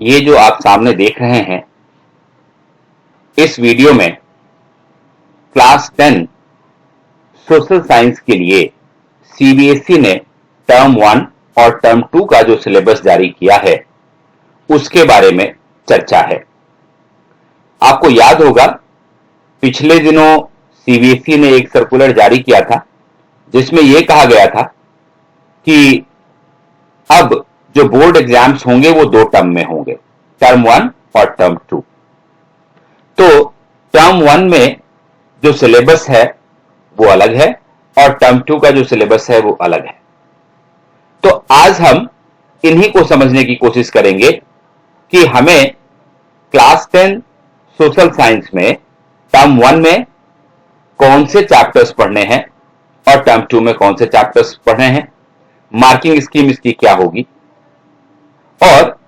ये जो आप सामने देख रहे हैं, इस वीडियो में क्लास 10 सोशल साइंस के लिए सीबीएसई ने टर्म 1 और टर्म 2 का जो सिलेबस जारी किया है उसके बारे में चर्चा है। आपको याद होगा, पिछले दिनों सीबीएसई ने एक सर्कुलर जारी किया था जिसमें यह कहा गया था कि अब जो बोर्ड एग्जाम्स होंगे वो 2 टर्म में होंगे, टर्म 1 और टर्म 2। तो टर्म 1 में जो सिलेबस है वो अलग है और टर्म 2 का जो सिलेबस है वो अलग है। तो आज हम इन्हीं को समझने की कोशिश करेंगे कि हमें क्लास 10 सोशल साइंस में टर्म 1 में कौन से चैप्टर्स पढ़ने हैं और टर्म 2 में कौन से चैप्टर्स पढ़ने हैं, मार्किंग स्कीम इसकी क्या होगी और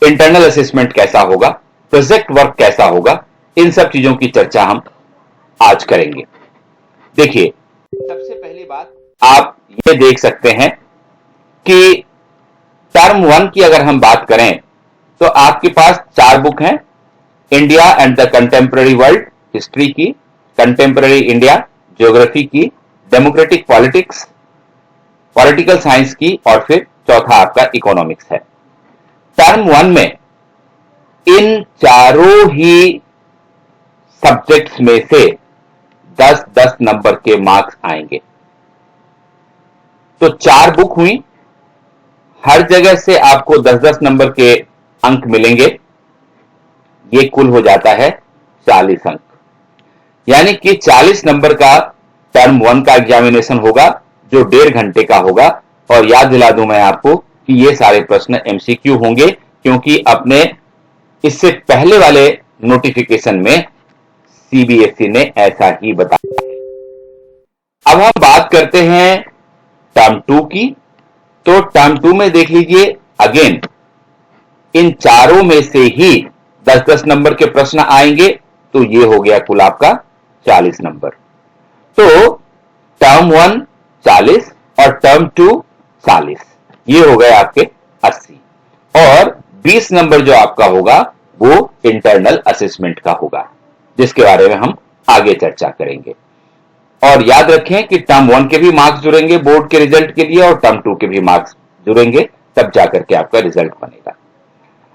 इंटरनल असेसमेंट कैसा होगा, प्रोजेक्ट वर्क कैसा होगा, इन सब चीजों की चर्चा हम आज करेंगे। देखिए, सबसे पहली बात आप ये देख सकते हैं कि टर्म 1 की अगर हम बात करें तो आपके पास 4 बुक हैं, India and the contemporary world, history की, कंटेम्पररी इंडिया, ज्योग्राफी की, डेमोक्रेटिक पॉलिटिक्स, पॉलिटिकल साइंस की और फिर चौथा आपका इकोनॉमिक्स है। टर्म 1 में इन चारों ही सब्जेक्ट्स में से 10-10 नंबर के मार्क्स आएंगे। तो 4 बुक हुई, हर जगह से आपको 10-10 नंबर के अंक मिलेंगे, ये कुल हो जाता है 40 अंक। यानी कि 40 नंबर का टर्म 1 का एग्जामिनेशन होगा जो 1.5 घंटे का होगा। और याद दिला दूं मैं आपको कि ये सारे प्रश्न एमसीक्यू होंगे, क्योंकि अपने इससे पहले वाले नोटिफिकेशन में सीबीएसई ने ऐसा ही बताया है। अब हम बात करते हैं टर्म 2 की। तो टर्म 2 में देख लीजिए, अगेन इन चारों में से ही 10-10 नंबर के प्रश्न आएंगे, तो ये हो गया कुल आपका 40 नंबर। तो टर्म 1 40 और टर्म 2 40, ये हो गए आपके 80 और 20 नंबर जो आपका होगा वो इंटरनल असेसमेंट का होगा, जिसके बारे में हम आगे चर्चा करेंगे। और याद रखें कि टर्म 1 के भी मार्क्स जुड़ेंगे बोर्ड के रिजल्ट के लिए और टर्म 2 के भी मार्क्स जुड़ेंगे, तब जाकर के आपका रिजल्ट बनेगा।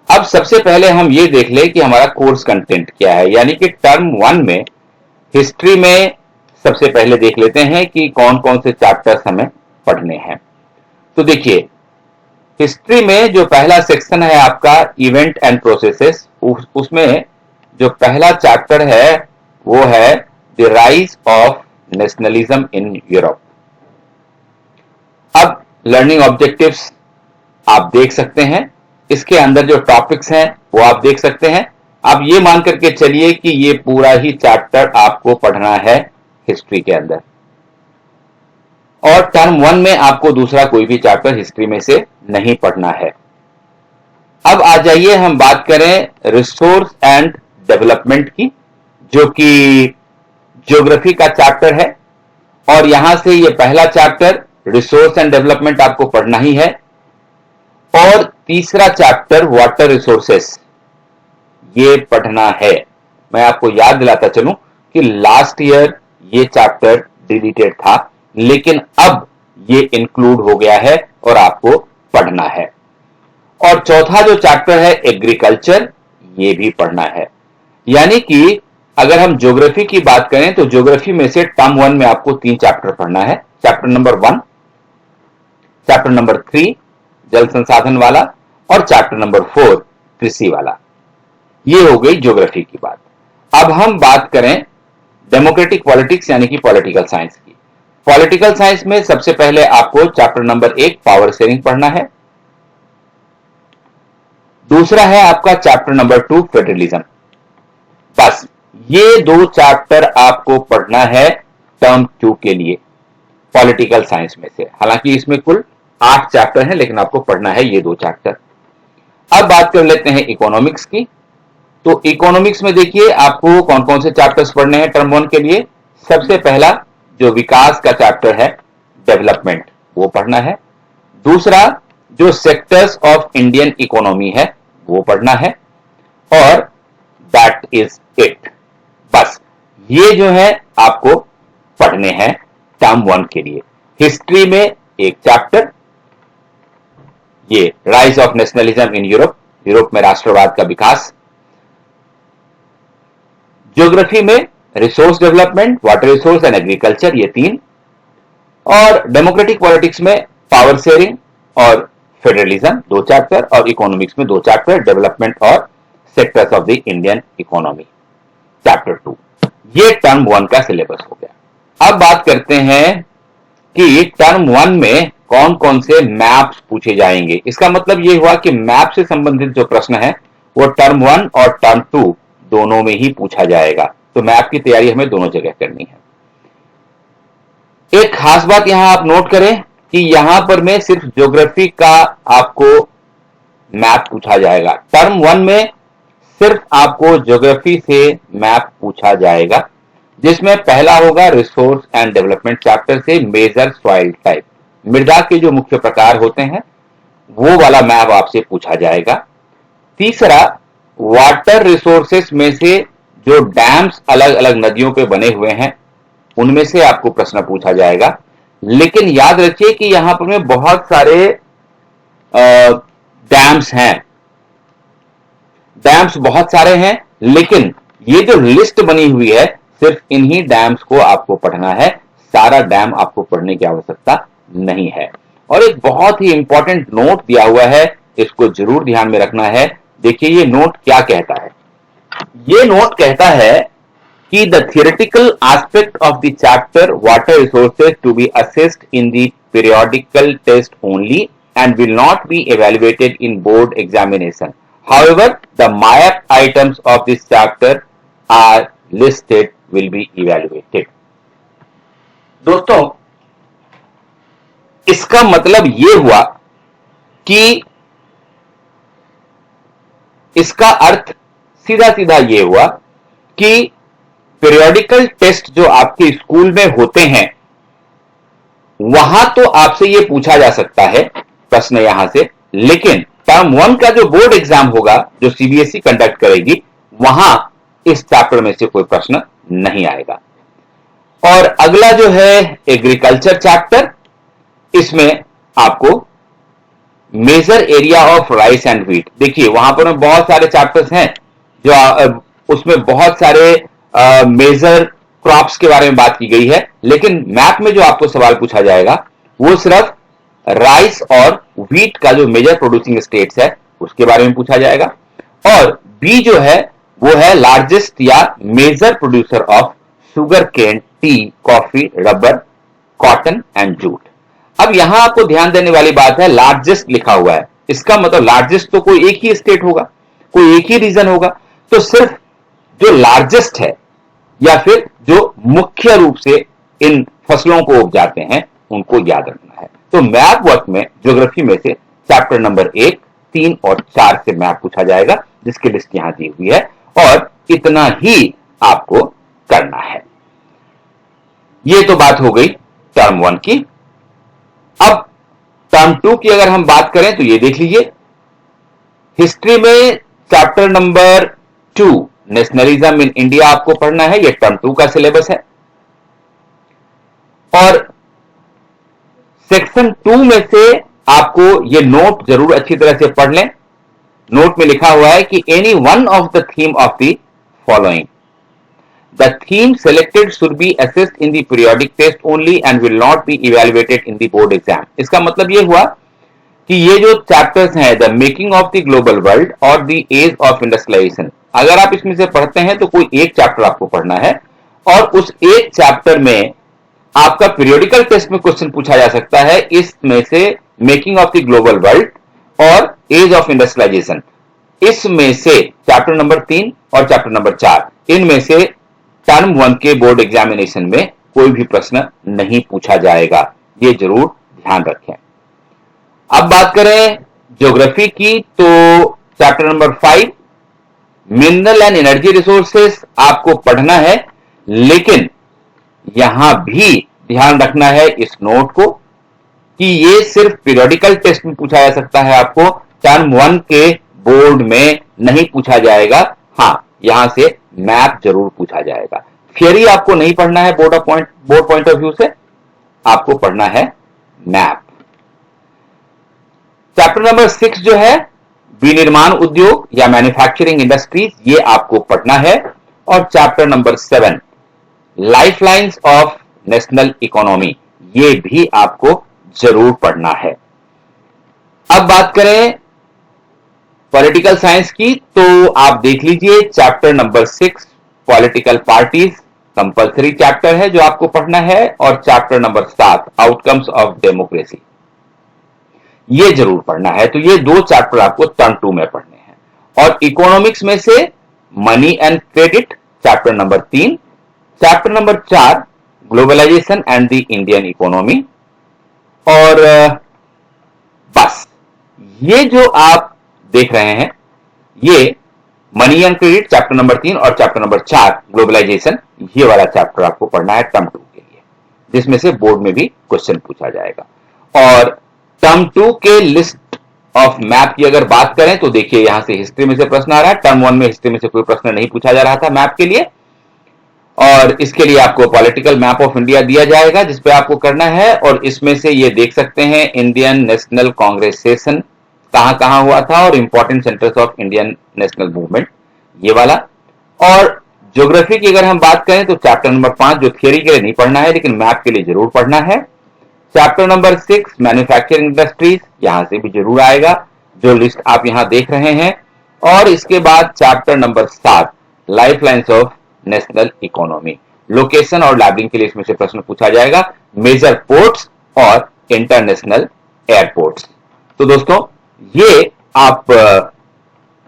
अब सबसे पहले हम ये देख लें कि हमारा कोर्स कंटेंट क्या है। यानी कि टर्म 1 में हिस्ट्री में सबसे पहले देख लेते हैं कि कौन कौन से चैप्टर्स हमें पढ़ने हैं। तो देखिए, हिस्ट्री में जो पहला सेक्शन है आपका इवेंट एंड प्रोसेसेस, उसमें जो पहला चैप्टर है वो है the rise of nationalism in Europe. अब लर्निंग ऑब्जेक्टिव्स आप देख सकते हैं, इसके अंदर जो टॉपिक्स हैं वो आप देख सकते हैं। अब ये मान करके चलिए कि ये पूरा ही चैप्टर आपको पढ़ना है हिस्ट्री के अंदर, और टर्म 1 में आपको दूसरा कोई भी चैप्टर हिस्ट्री में से नहीं पढ़ना है। अब आ जाइए हम बात करें रिसोर्स एंड डेवलपमेंट की, जो कि ज्योग्राफी का चैप्टर है। और यहां से ये पहला चैप्टर रिसोर्स एंड डेवलपमेंट आपको पढ़ना ही है, और तीसरा चैप्टर वाटर रिसोर्सेस ये पढ़ना है। मैं आपको याद दिलाता चलूं कि लास्ट ईयर ये चैप्टर डिलीटेड था, लेकिन अब ये इंक्लूड हो गया है और आपको पढ़ना है। और चौथा जो चैप्टर है एग्रीकल्चर, ये भी पढ़ना है। यानी कि अगर हम ज्योग्राफी की बात करें तो ज्योग्राफी में से टर्म 1 में आपको 3 चैप्टर पढ़ना है, चैप्टर नंबर 1, चैप्टर नंबर 3 जल संसाधन वाला और चैप्टर नंबर 4 कृषि वाला। ये हो गई ज्योग्राफी की बात। अब हम बात करें डेमोक्रेटिक पॉलिटिक्स यानी कि पॉलिटिकल साइंस की। पॉलिटिकल साइंस में सबसे पहले आपको चैप्टर नंबर 1 पावर शेयरिंग पढ़ना है, दूसरा है आपका चैप्टर नंबर 2 फेडरलिज्म। बस ये 2 चैप्टर आपको पढ़ना है टर्म 2 के लिए पॉलिटिकल साइंस में से। हालांकि इसमें कुल 8 चैप्टर हैं, लेकिन आपको पढ़ना है ये 2 चैप्टर। अब बात कर लेते हैं इकोनॉमिक्स की। तो इकोनॉमिक्स में देखिए आपको कौन कौन से चैप्टर्स पढ़ने हैं टर्म 1 के लिए। सबसे पहला जो विकास का चैप्टर है डेवलपमेंट, वो पढ़ना है। दूसरा जो सेक्टर्स ऑफ इंडियन इकोनॉमी है वो पढ़ना है और दैट इज इट। बस ये जो है आपको पढ़ने हैं टर्म 1 के लिए। हिस्ट्री में एक चैप्टर, ये rise of nationalism in Europe, Europe में राष्ट्रवाद का विकास। ज्योग्राफी में resource development, water resource and agriculture, ये 3। और डेमोक्रेटिक पॉलिटिक्स में पावर शेयरिंग और फेडरलिज्म 2 चैप्टर, और इकोनॉमिक्स में 2 चैप्टर, डेवलपमेंट और sectors of the Indian economy chapter 2। ये टर्म 1 का सिलेबस हो गया। अब बात करते हैं कि टर्म 1 में कौन कौन से मैप्स पूछे जाएंगे। इसका मतलब ये हुआ कि मैप से संबंधित जो प्रश्न है वो टर्म 1 और टर्म 2 दोनों में ही पूछा जाएगा। तो मैप की तैयारी हमें दोनों जगह करनी है। एक खास बात यहां आप नोट करें कि यहां पर में सिर्फ ज्योग्राफी का आपको मैप पूछा जाएगा। टर्म 1 में सिर्फ आपको ज्योग्राफी से मैप पूछा जाएगा, जिसमें पहला होगा रिसोर्स एंड डेवलपमेंट चैप्टर से मेजर सॉइल टाइप, मृदा के जो मुख्य प्रकार होते हैं वो वाला मैप आपसे पूछा जाएगा। तीसरा वाटर रिसोर्सेस में से जो डैम्स अलग अलग नदियों पे बने हुए हैं उनमें से आपको प्रश्न पूछा जाएगा। लेकिन याद रखिए कि यहां पर में बहुत सारे डैम्स हैं, डैम्स बहुत सारे हैं, लेकिन ये जो लिस्ट बनी हुई है सिर्फ इन्हीं डैम्स को आपको पढ़ना है, सारा डैम आपको पढ़ने की आवश्यकता नहीं है। और एक बहुत ही इंपॉर्टेंट नोट दिया हुआ है, इसको जरूर ध्यान में रखना है। देखिए ये नोट क्या कहता है। ये नोट कहता है कि the theoretical aspect of the chapter water resources to be assessed in the periodical test only and will not be evaluated in board examination. However, the map items of this chapter are listed will be evaluated. दोस्तों इसका मतलब ये हुआ कि इसका अर्थ सीधा सीधा ये हुआ कि पीरियोडिकल टेस्ट जो आपके स्कूल में होते हैं वहां तो आपसे ये पूछा जा सकता है प्रश्न यहां से, लेकिन टर्म 1 का जो बोर्ड एग्जाम होगा जो सीबीएसई कंडक्ट करेगी वहां इस चैप्टर में से कोई प्रश्न नहीं आएगा। और अगला जो है एग्रीकल्चर चैप्टर, इसमें आपको major area of rice and wheat, देखिए वहां पर बहुत सारे चैप्टर्स हैं जो उसमें बहुत सारे मेजर क्रॉप्स के बारे में बात की गई है, लेकिन मैप में जो आपको सवाल पूछा जाएगा वो सिर्फ राइस और व्हीट का जो मेजर प्रोड्यूसिंग स्टेट्स है उसके बारे में पूछा जाएगा। और बी जो है वो है लार्जेस्ट या major producer of sugar cane, tea, coffee, rubber, cotton and jute. अब यहां आपको ध्यान देने वाली बात है लार्जेस्ट लिखा हुआ है, इसका मतलब लार्जेस्ट तो कोई एक ही स्टेट होगा, कोई एक ही रीजन होगा। तो सिर्फ जो लार्जेस्ट है या फिर जो मुख्य रूप से इन फसलों को उपजाते हैं उनको याद रखना है। तो मैप वर्क में ज्योग्राफी में से चैप्टर नंबर 1, 3 और 4 से मैप पूछा जाएगा, जिसकी लिस्ट यहां दी हुई है, और इतना ही आपको करना है। ये तो बात हो गई टर्म 1 की। अब टर्म 2 की अगर हम बात करें तो ये देख लीजिए, हिस्ट्री में chapter number 2 nationalism in India आपको पढ़ना है, यह टर्म 2 का सिलेबस है। और सेक्शन 2 में से आपको यह नोट जरूर अच्छी तरह से पढ़ लें। नोट में लिखा हुआ है कि any one of the theme of the following, the theme selected should be assessed in the periodic test only and will not be evaluated in the board exam. इसका मतलब यह हुआ कि ये जो चैप्टर्स हैं, the making of the global world और the age of industrialisation, अगर आप इसमें से पढ़ते हैं तो कोई एक चैप्टर आपको पढ़ना है, और उस एक चैप्टर में आपका पीरियोडिकल टेस्ट में क्वेश्चन पूछा जा सकता है इसमें से making of the global world और एज ऑफ इंडस्ट्रियलाइजेशन। इसमें से चैप्टर नंबर 3 और चैप्टर नंबर 4, इनमें से टर्म 1 के बोर्ड एग्जामिनेशन में कोई भी प्रश्न नहीं पूछा जाएगा, ये जरूर ध्यान रखें। अब बात करें ज्योग्राफी की तो chapter number 5 mineral and energy resources आपको पढ़ना है, लेकिन यहां भी ध्यान रखना है इस नोट को कि ये सिर्फ पीरियोडिकल टेस्ट में पूछा जा सकता है आपको, टर्म 1 के बोर्ड में नहीं पूछा जाएगा। हां, यहां से मैप जरूर पूछा जाएगा। थियरी आपको नहीं पढ़ना है बोर्ड पॉइंट ऑफ व्यू से, आपको पढ़ना है मैप। चैप्टर नंबर 6 जो है विनिर्माण उद्योग या मैन्युफैक्चरिंग इंडस्ट्रीज, ये आपको पढ़ना है। और chapter number 7 lifelines of national economy, ये भी आपको जरूर पढ़ना है। अब बात करें पॉलिटिकल साइंस की, तो आप देख लीजिए chapter number 6 political parties, compulsory chapter है जो आपको पढ़ना है। और chapter number 7 outcomes of democracy, ये जरूर पढ़ना है। तो ये 2 चैप्टर आपको टर्म 2 में पढ़ने हैं। और इकोनॉमिक्स में से money and credit chapter number 3, chapter number 4 globalisation and the Indian economy. और बस ये जो आप देख रहे हैं, ये money and credit chapter number 3 और चैप्टर नंबर 4 ग्लोबलाइजेशन, ये वाला चैप्टर आपको पढ़ना है टर्म 2 के लिए, जिसमें से बोर्ड में भी क्वेश्चन पूछा जाएगा। और टर्म 2 के लिस्ट ऑफ मैप की अगर बात करें तो देखिए यहां से हिस्ट्री में से प्रश्न आ रहा है। टर्म 1 में हिस्ट्री में से कोई प्रश्न नहीं पूछा जा रहा था मैप के लिए। और इसके लिए आपको पॉलिटिकल मैप ऑफ इंडिया दिया जाएगा जिसपे आपको करना है। और इसमें से ये देख सकते हैं इंडियन नेशनल कांग्रेस सेशन कहां हुआ था और important centres of Indian national movement, ये वाला। और ज्योग्राफी की अगर हम बात करें तो चैप्टर नंबर 5 जो थियरी के लिए नहीं पढ़ना है लेकिन मैप के लिए जरूर पढ़ना है। चैप्टर नंबर 6 मैन्युफैक्चरिंग इंडस्ट्रीज, यहां से भी जरूर आएगा जो लिस्ट आप यहां देख रहे हैं। और इसके बाद chapter number 7 lifelines of national economy, location और लैबलिंग के लिए इसमें से प्रश्न पूछा जाएगा, मेजर पोर्ट्स और इंटरनेशनल एयरपोर्ट्स। तो दोस्तों ये आप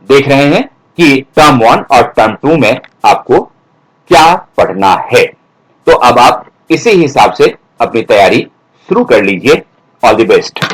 देख रहे हैं कि टर्म 1 और टर्म 2 में आपको क्या पढ़ना है। तो अब आप इसी हिसाब से अपनी तैयारी शुरू कर लीजिए। All the best.